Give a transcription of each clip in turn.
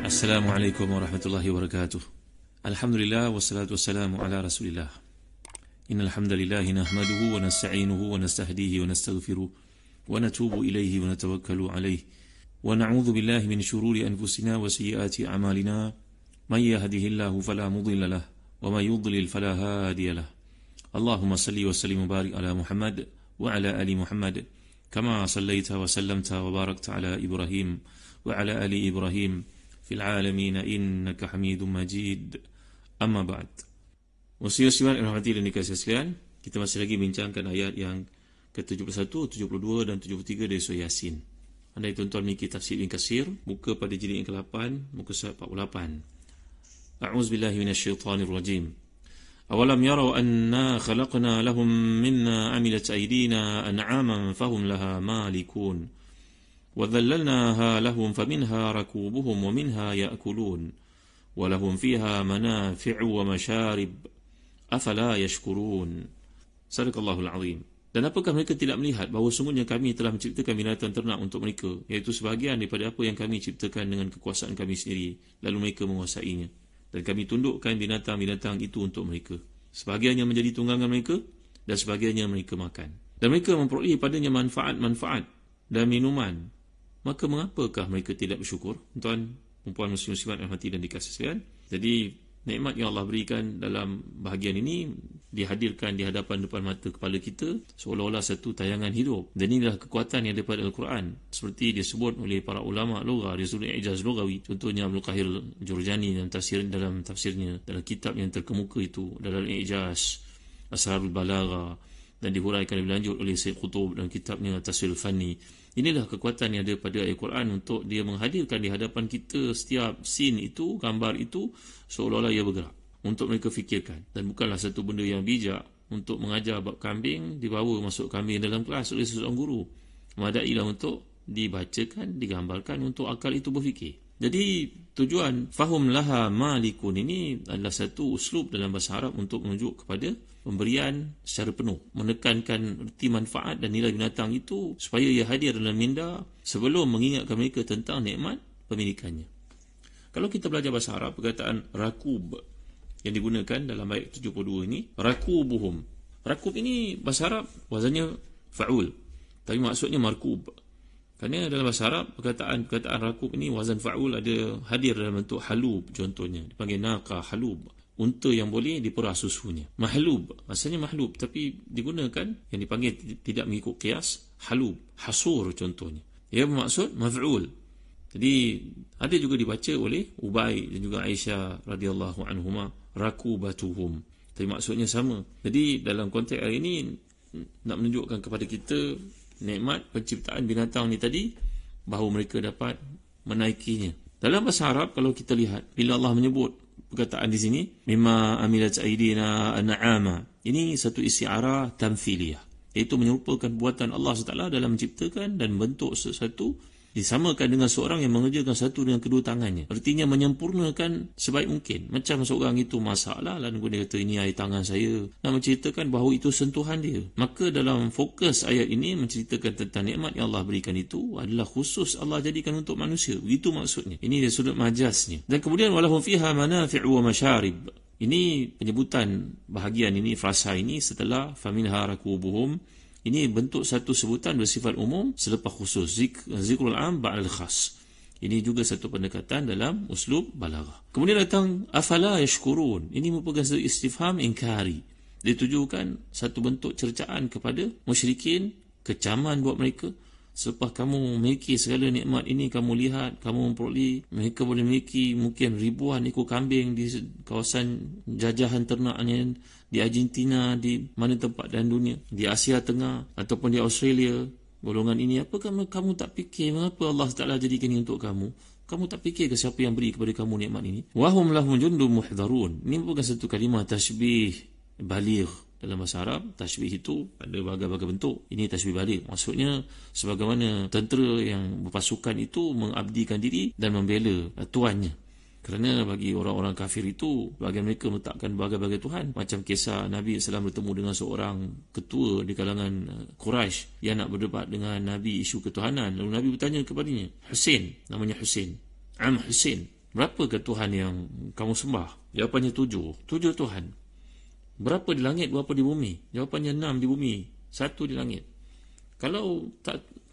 Assalamualaikum warahmatullahi wabarakatuh. Alhamdulillah wassalatu wassalamu ala Rasulillah. Innal hamdalillah nahmaduhu wa nasta'inuhu wa nastahdihi wa nastaghfiruh wa natubu ilaihi wa natawakkalu alaihi wa na'udzu billahi min shururi anfusina wa sayyiati a'malina. May yahdihillahu fala mudilla lahu wa may yudlil fala hadiya lahu. Allahumma salli wa sallim wa barik ala Muhammad wa ala ali Muhammad kama sallaita wa sallamta wa barakta ala Ibrahim wa ala ali Ibrahim fil alamin innaka Hamidum Majid. Amma ba'd. Muslimin yang dirahmati dan dikasihi sekalian, kita masih lagi bincangkan ayat yang ke-71, 72 dan 73 dari surah Yasin. Andai tuan-tuan memiliki tafsir Ibn Katsir, buka pada jilid yang ke-8, muka surat 48. A'udzubillahi minasyaitonir rajim. Awalam yarau anna khalaqna lahum minna 'amilat aydina an'aman fahum laha malikun. وَذَلَّلْنَاهَا لَهُمْ فَمِنْهَا رَكُوبُهُمْ وَمِنْهَا يَأْكُلُونَ وَلَهُمْ فِيهَا مَنَافِعُ وَمَشَارِبُ أَفَلَا يَشْكُرُونَ. Sadaqallahul Azim. Dan apakah mereka tidak melihat bahawa sungguhnya kami telah menciptakan binatang ternak untuk mereka, iaitu sebahagian daripada apa yang kami ciptakan dengan kekuasaan kami sendiri, lalu mereka menguasainya. Dan kami tundukkan binatang-binatang itu untuk mereka. Sebahagiannya menjadi tunggangan mereka dan sebahagiannya mereka makan. Dan mereka memperoleh padanya manfaat-manfaat dan minuman. Maka mengapakah mereka tidak bersyukur? Tuan, perempuan muslimat yang hati dan dikasihi sekalian. Jadi nikmat yang Allah berikan dalam bahagian ini dihadirkan di hadapan depan mata kepala kita seolah-olah satu tayangan hidup. Dan inilah kekuatan yang daripada Al-Quran, seperti disebut oleh para ulama lughah di sudut ijaz lughawi. Contohnya Abdul Qahir Jurjani dalam tafsirnya, dalam kitab yang terkemuka itu, dalam ijaz Asrarul Balagha, dan dihuraikan lebih lanjut oleh Syed Qutub dalam kitabnya Tafsirul Fanni. Inilah kekuatan yang ada pada Al-Quran untuk dia menghadirkan di hadapan kita setiap scene itu, gambar itu, seolah-olah ia bergerak untuk mereka fikirkan. Dan bukanlah satu benda yang bijak untuk mengajar bab kambing, dibawa masuk kambing dalam kelas oleh seorang guru. Madailah untuk dibacakan, digambarkan untuk akal itu berfikir. Jadi tujuan fahum laha malikun ini adalah satu uslub dalam bahasa Arab untuk menunjuk kepada pemberian secara penuh, menekankan erti manfaat dan nilai binatang itu supaya ia hadir dalam minda sebelum mengingatkan mereka tentang nikmat pemilikannya. Kalau kita belajar bahasa Arab, perkataan rakub yang digunakan dalam ayat 72 ini, rakubuhum. Rakub ini bahasa Arab wazannya fa'ul, tapi maksudnya markub. Kerana dalam bahasa Arab perkataan rakub ini wazan fa'ul ada hadir dalam bentuk halub, contohnya dipanggil naqa halub, unta yang boleh diperah susunya. Mahlub, asalnya mahlub tapi digunakan yang dipanggil tidak mengikut qiyas, halub, hasur contohnya. Ia bermaksud maf'ul. Jadi ada juga dibaca oleh Ubay dan juga Aisyah radhiyallahu anhuma rakubatuhum. Tapi maksudnya sama. Jadi dalam konteks hari ini nak menunjukkan kepada kita nikmat penciptaan binatang ni tadi, bahawa mereka dapat menaikinya. Dalam bahasa Arab kalau kita lihat, bila Allah menyebut perkataan di sini mimma amilat aydina an'ama, ini satu isti'arah tamthiliyah, iaitu menyerupakan buatan Allah SWT dalam menciptakan dan bentuk sesuatu, disamakan dengan seorang yang mengerjakan satu dengan kedua tangannya. Artinya menyempurnakan sebaik mungkin. Macam seorang itu masalah lalu dia kata ini air tangan saya, nak menceritakan bahawa itu sentuhan dia. Maka dalam fokus ayat ini menceritakan tentang nikmat yang Allah berikan itu adalah khusus Allah jadikan untuk manusia. Begitu maksudnya. Ini dari sudut majaznya. Dan kemudian walahum fiha manafi'u wa masharib. Ini penyebutan bahagian ini, frasa ini setelah faminha rakubuhum. Ini bentuk satu sebutan bersifat umum selepas khusus, zikrul am ba'al khas. Ini juga satu pendekatan dalam uslub balaghah. Kemudian datang afala yashkurun. Ini merupakan satu istifham inkari. Ditujukan satu bentuk cercaan kepada musyrikin, kecaman buat mereka. Selepas kamu memiliki segala nikmat ini, kamu lihat, kamu memperoleh, mereka boleh memiliki mungkin ribuan ekor kambing di kawasan jajahan ternaknya di Argentina, di mana tempat dalam dunia, di Asia Tengah ataupun di Australia. Golongan ini, apakah kamu tak fikir mengapa Allah Taala jadikan ini untuk kamu? Kamu tak fikir ke siapa yang beri kepada kamu nikmat ini? Wahum lahum jundum muhdharun. Ini bukan satu kalimah tashbih baligh. Dalam bahasa Arab, tashbih itu ada berbagai-bagai bentuk. Ini tashbih baligh. Maksudnya, sebagaimana tentera yang berpasukan itu mengabdikan diri dan membela tuannya. Kerana bagi orang-orang kafir itu, bagi mereka meletakkan berbagai-bagai Tuhan. Macam kisah Nabi SAW bertemu dengan seorang ketua di kalangan Quraisy yang nak berdebat dengan Nabi isu ketuhanan. Lalu Nabi bertanya kepadanya, Husain, namanya Husain, Am Husain, Berapakah Tuhan yang kamu sembah? Jawapannya 7. 7 Tuhan. Berapa di langit, berapa di bumi? Jawapannya 6 di bumi, 1 di langit. Kalau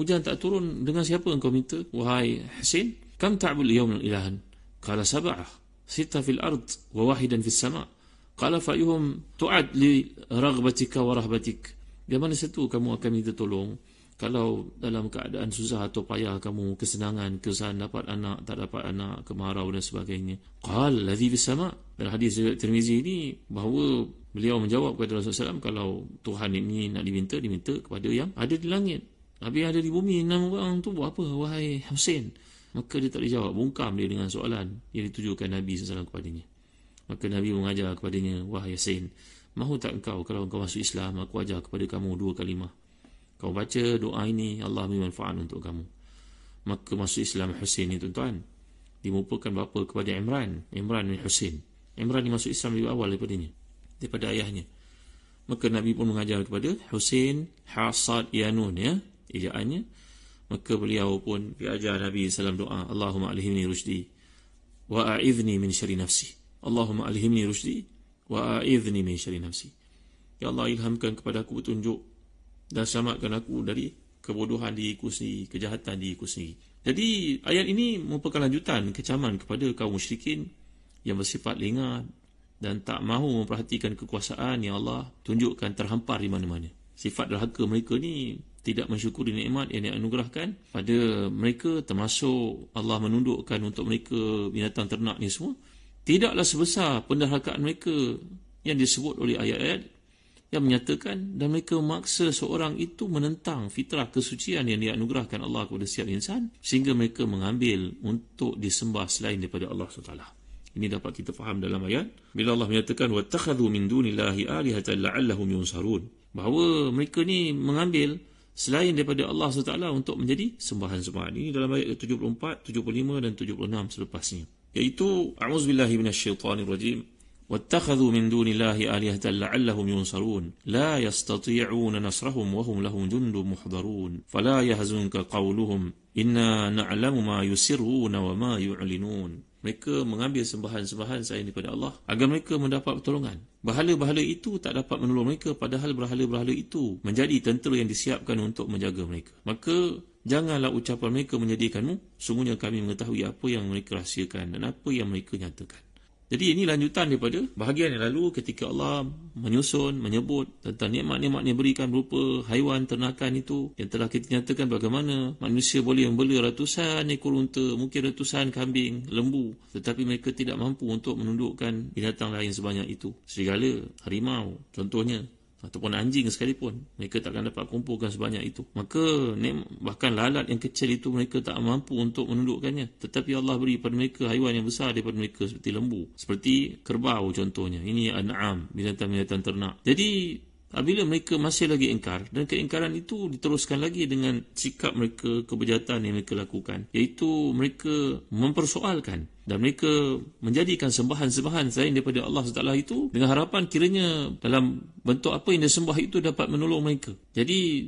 hujan tak turun, dengan siapa engkau minta? Wahai Husain, kam ta'bul yawm ilahan? Qala 7, 6 fil ard wa wahidan fis sama'. Qala fa'yuhum tu'ad li raghbatika wa rahbatik. Di mana satu kamu akan minta tolong? Kalau dalam keadaan susah atau payah kamu, kesenangan, kesusahan, dapat anak, tak dapat anak, kemarau dan sebagainya. Qal ladzi fis sama'. Dalam hadis Tirmizi ini, bahawa beliau menjawab kepada Rasulullah SAW, kalau Tuhan ini nak diminta kepada yang ada di langit. Habis yang ada di bumi, 6 orang tu buat apa, wahai Husain? Maka dia tak dijawab, bungkam dia dengan soalan yang ditujukan Nabi SAW kepadanya. Maka Nabi mengajar kepadanya, wahai Husain, mahu tak engkau kalau engkau masuk Islam, aku ajar kepada kamu 2 kalimah. Kau baca doa ini, Allah beri manfaat untuk kamu. Maka masuk Islam Husain ni tuan-tuan, dimupakan bapa kepada Imran bin Husain. Imran ni masuk Islam lebih awal daripada ayahnya. Maka Nabi pun mengajar kepada Husain Hasad Yanun, ya, ejaannya. Maka beliau pun diajar Nabi SAW doa, Allahumma alhimni rushdi wa a'idhni min syarri nafsi. Allahumma alhimni rushdi wa a'idhni min syarri nafsi. Ya Allah, ilhamkan kepada aku petunjuk dan selamatkan aku dari kebodohan diriku sendiri, kejahatan diriku sendiri. Jadi ayat ini merupakan lanjutan kecaman kepada kaum musyrikin yang bersifat lengah dan tak mahu memperhatikan kekuasaan yang Allah tunjukkan terhampar di mana-mana. Sifat derhaka mereka ni tidak mensyukuri nikmat yang dianugerahkan pada mereka, termasuk Allah menundukkan untuk mereka binatang ternak ni semua. Tidaklah sebesar penderhakaan mereka yang disebut oleh ayat-ayat yang menyatakan, dan mereka memaksa seorang itu menentang fitrah kesucian yang dianugerahkan Allah kepada setiap insan, sehingga mereka mengambil untuk disembah selain daripada Allah SWT. Ini dapat kita faham dalam ayat bila Allah menyatakan wattakhadhu min dunillahi alihatan la'allahum yunsarun, bahawa mereka ni mengambil selain daripada Allah SWT untuk menjadi sembahan-sembahan. Ini dalam ayat 74, 75 dan 76 selepasnya, iaitu a'udzubillahi minasyaitanirrajim. واتخذوا من دون الله آلهة لعلهم ينصرون لا يستطيعون نصرهم وهم لهم جند محضرون فلا يحزنك قولهم إنا نعلم ما يسرون وما يعلنون. Mereka mengambil sembahan-sembahan selain daripada Allah agar mereka mendapat pertolongan. Bahala-bahala itu tak dapat menolong mereka, padahal bahala-bahala itu menjadi tentera yang disiapkan untuk menjaga mereka. Maka janganlah ucapan mereka menjadikanmu, sungguhnya kami mengetahui apa yang mereka rahsiakan dan apa yang mereka nyatakan. Jadi ini lanjutan daripada bahagian yang lalu ketika Allah menyebut tentang nikmat-nikmat yang berikan berupa haiwan ternakan itu, yang telah kita nyatakan bagaimana manusia boleh membela ratusan ekor unta, mungkin ratusan kambing, lembu, tetapi mereka tidak mampu untuk menundukkan binatang lain sebanyak itu. Serigala, harimau contohnya, ataupun anjing sekalipun, mereka takkan dapat kumpulkan sebanyak itu. Maka bahkan lalat yang kecil itu mereka tak mampu untuk menundukkannya, tetapi Allah beri pada mereka haiwan yang besar daripada mereka, seperti lembu, seperti kerbau contohnya. Ini an'am, binatang-binatang ternak. Jadi apabila mereka masih lagi ingkar, dan keingkaran itu diteruskan lagi dengan sikap mereka, kebejatan yang mereka lakukan, iaitu mereka mempersoalkan dan mereka menjadikan sembahan-sembahan selain daripada Allah SWT itu dengan harapan kiranya dalam bentuk apa yang disembah itu dapat menolong mereka. Jadi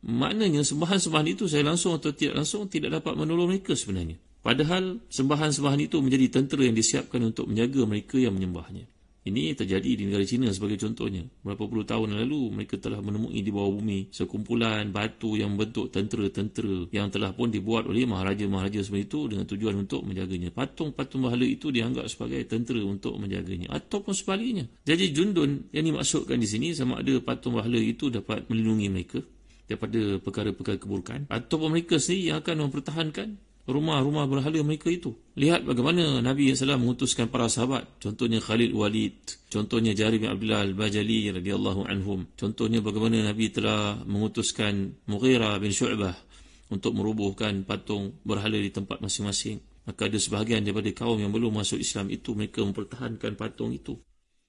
maknanya sembahan-sembahan itu saya langsung atau tidak langsung tidak dapat menolong mereka sebenarnya. Padahal sembahan-sembahan itu menjadi tentera yang disiapkan untuk menjaga mereka yang menyembahnya. Ini terjadi di negara China sebagai contohnya. Berapa puluh tahun lalu mereka telah menemui di bawah bumi sekumpulan batu yang membentuk tentera-tentera yang telah pun dibuat oleh maharaja-maharaja seperti itu dengan tujuan untuk menjaganya. Patung-patung bahala itu dianggap sebagai tentera untuk menjaganya, ataupun sebaliknya. Jadi jundun yang dimaksudkan di sini sama ada patung bahala itu dapat melindungi mereka daripada perkara-perkara keburukan, ataupun mereka sendiri yang akan mempertahankan rumah-rumah berhala mereka itu. Lihat bagaimana Nabi SAW mengutuskan para sahabat, contohnya Khalid Walid, contohnya Jarir bin Abdullah Al-Bajali radhiyallahu anhum, contohnya bagaimana Nabi telah mengutuskan Mughirah bin Syu'bah untuk merobohkan patung berhala di tempat masing-masing. Maka ada sebahagian daripada kaum yang belum masuk Islam itu, mereka mempertahankan patung itu.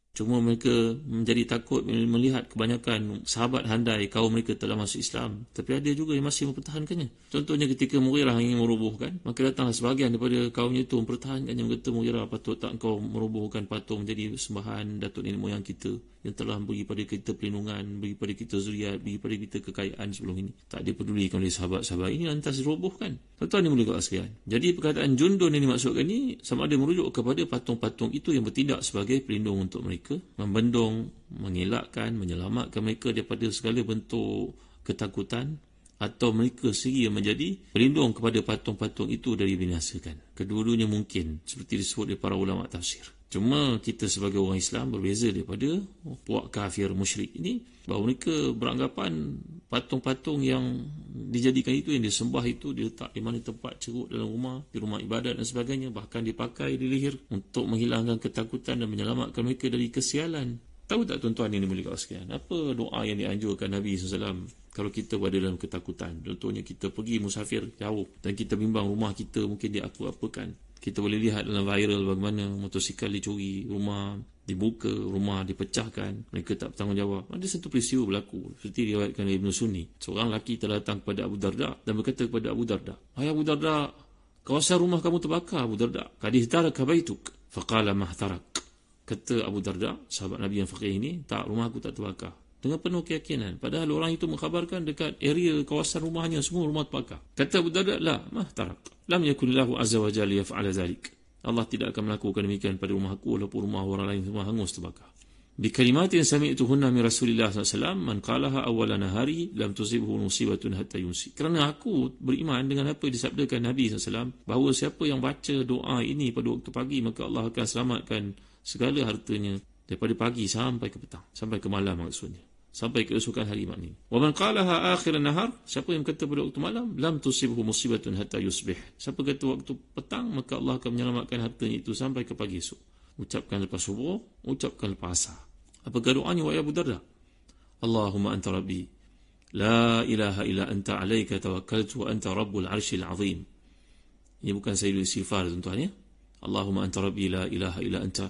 Cuma mereka menjadi takut melihat kebanyakan sahabat handai kaum mereka telah masuk Islam, tapi ada juga yang masih mempertahankannya. Contohnya ketika Mughirah ingin merobohkan, maka datanglah sebahagian daripada kaumnya itu mempertahankannya, berkata, Mughirah, patut tak engkau merobohkan patung menjadi sembahan datuk nenek moyang kita? yang telah beri pada kita perlindungan, beri pada kita zuriat, beri pada kita kekayaan sebelum ini. Tak dipedulikan oleh sahabat-sahabat ini, lantas dirobohkan. Tuan-tuan ni boleh kau sekalian. Jadi perkataan jundun yang dimaksudkan ni sama ada merujuk kepada patung-patung itu yang bertindak sebagai pelindung untuk mereka, membendung, mengelakkan, menyelamatkan mereka daripada segala bentuk ketakutan, atau mereka sendiri yang menjadi pelindung kepada patung-patung itu dari binasakan. Kedua-duanya mungkin, seperti disebut oleh para ulama tafsir. Cuma kita sebagai orang Islam berbeza daripada puak kafir musyrik ini, bahawa mereka beranggapan patung-patung yang dijadikan itu, yang disembah itu, diletak di mana tempat ceruk dalam rumah, di rumah ibadat dan sebagainya, bahkan dipakai di leher untuk menghilangkan ketakutan dan menyelamatkan mereka dari kesialan. Tahu tak tuan-tuan ini boleh kau sekalian, apa doa yang dianjurkan Nabi SAW kalau kita berada dalam ketakutan? Contohnya kita pergi musafir jauh dan kita bimbang rumah kita mungkin diapa-apakan. Kita boleh lihat dalam viral bagaimana motosikal dicuri, rumah dibuka, rumah dipecahkan, mereka tak bertanggungjawab. Ada satu peristiwa berlaku seperti diriwayatkan oleh Ibn Sunni. Seorang lelaki telah datang kepada Abu Darda dan berkata kepada Abu Darda, "Hai Abu Darda, kawasan rumah kamu terbakar Abu Darda. Qad ihtaraka baituk." Faqala mahtarak. Kata Abu Darda, sahabat Nabi yang faqih ini, "Tak, rumah aku tak terbakar." Dengan penuh keyakinan. Padahal orang itu mengkhabarkan dekat area kawasan rumahnya semua rumah terbakar. Kata Abu Darda, "La, mahtarak. Lam yakunillahu azza wa jalla yaf'ala zalik." Allah tidak akan melakukan demikian pada rumah aku walaupun rumah orang lain semua hangus terbakar. Bi kalimatin sami'tuhunna min Rasulillah SAW, man qalaha awwala nahari lam tusibhu musibatun hatta yumsi. Kerana aku beriman dengan apa yang disabdakan Nabi SAW, bahawa siapa yang baca doa ini pada waktu pagi, maka Allah akan selamatkan segala hartanya daripada pagi sampai ke petang, sampai ke malam maksudnya, sampai keesokan hari maknanya. Wa man qalaha akhir an-nahar, siapa yang kata pada waktu malam, lam tusibhu musibatun hatta yusbih. Siapa kata waktu petang, maka Allah akan menyelamatkan hartanya itu sampai ke pagi esok. Ucapkan lepas subuh, ucapkan lepas asar. Apakah doanya wahai Abu Darda? Allahumma anta rabbi, la ilaha illa anta alayka tawakkaltu wa anta rabbul arshil azim. Ini bukan sayyidul istighfar tuan-tuan ya. Allahumma anta rabbi, la ilaha illa anta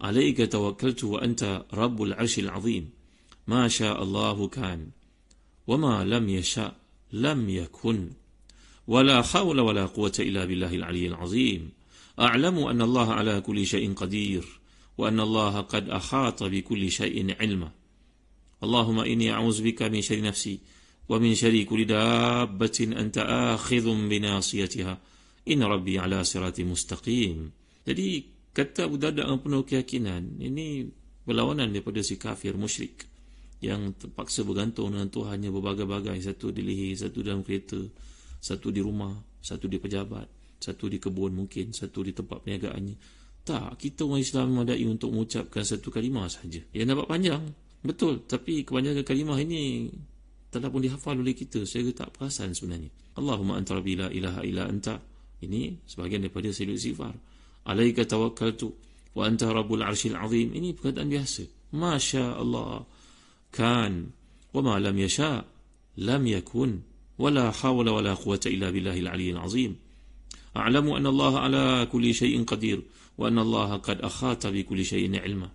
alayka tawakkaltu wa anta rabbul arshil azim. Ma syaa Allahu kan wa ma lam yasha lam yakun wa la hawla wa la quwwata illa billahil aliyyil azim. A'lamu anna Allah ala kulli shay'in qadir wa anna Allah qad ahata bi kulli shay'in ilma. Allahumma inni a'udzu bika min syarri nafsi wa min syarri kulli dabbatin anta akhidhun bi nasiyatiha. Inna rabbi ala siratin mustaqim. Jadi kata Abu Darda dengan penuh keyakinan, ini berlawanan daripada si kafir musyrik yang terpaksa bergantung dengan Tuhannya berbagai-bagai, satu di leher, satu dalam kereta, satu di rumah, satu di pejabat, satu di kebun mungkin, satu di tempat perniagaannya. Tak, kita orang Islam memadai untuk mengucapkan satu kalimah saja. Yang nampak panjang, betul, tapi kebanyakan kalimah ini telah pun dihafal oleh kita sehingga tak perasan sebenarnya. Allahumma anta rabbi, la ilaha illa anta. Ini sebahagian daripada sayyidul istighfar. Alaika tawakkaltu wa anta rabbul arshil azim. Ini perkataan biasa. Masya Allah kan wa ma lam yasha lam yakun wa la hawla wa la quwwata illa billahil aliyyil azim. A'lamu anna Allah ala kulli shay'in qadir wa anna Allah qad akhata bi kulli shay'in ilma.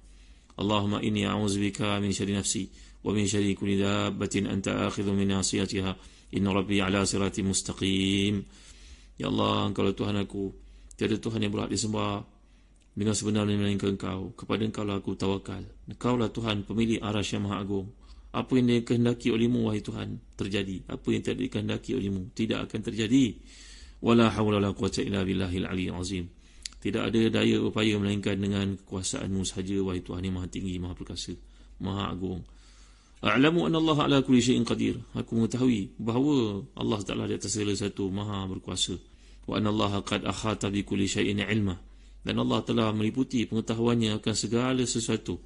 Allahumma inni a'udzu bika min syarri nafsi wa min syarri kulli dabbatin anta akhidhun min nasiyatiha. Inna rabbi ala siratin mustaqim. Ya Allah, Engkaulah Tuhan aku, tiada Tuhan yang berhak disembah dengan sebenarnya melainkan Engkau. Kepada Engkau lah aku tawakal. Engkaulah Tuhan pemilik arasy yang maha agung. Apa yang dikehendaki olehmu wahai Tuhan terjadi, apa yang tidak dikehendaki olehmu tidak akan terjadi. Wala hawla wala quwwata illa billahil aliyyil azim. Tidak ada daya upaya melainkan dengan kekuasaanmu sahaja wahai Tuhan yang maha tinggi, maha perkasa, maha agung. A'lamu anna Allah ala kulli syai'in qadir. Aku mengetahui bahawa Allah Ta'ala di atas segala satu maha berkuasa. Wa anna Allah qad akhata bi kulli syai'in ilma. Dan Allah telah meliputi pengetahuannya akan segala sesuatu.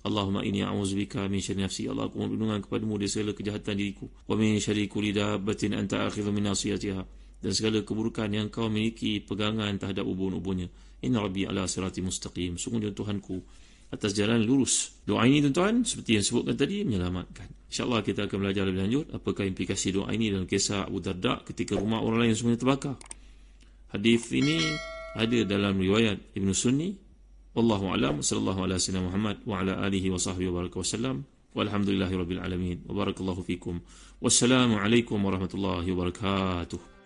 Allahumma inni a'udzubika min syarri nafsi. Allah, aku mohon perlindungan kepadamu dari segala kejahatan diriku. Wa min syarri kulli dabbatin anta akhidhun min nasiyatiha. Dan segala keburukan yang kau miliki pegangan terhadap ubun-ubunnya. Inna rabbi ala siratin mustaqim. Sungguhnya Tuhanku atas jalan lurus. Doa ini tuan-tuan, seperti yang sebutkan tadi, menyelamatkan. InsyaAllah kita akan belajar lebih lanjut apakah implikasi doa ini dalam kisah Abu Darda ketika rumah orang lain semuanya terbakar. Hadis ini ada dalam riwayat Ibn Sunni. Wallahu a'lam. Sallallahu ala sayyidina Muhammad wa ala alihi wa sahbihi wa baraka wasallam. Walhamdulillahi rabbil alamin. Wa barakallahu fikum. Wassalamu alaikum warahmatullahi wabarakatuh.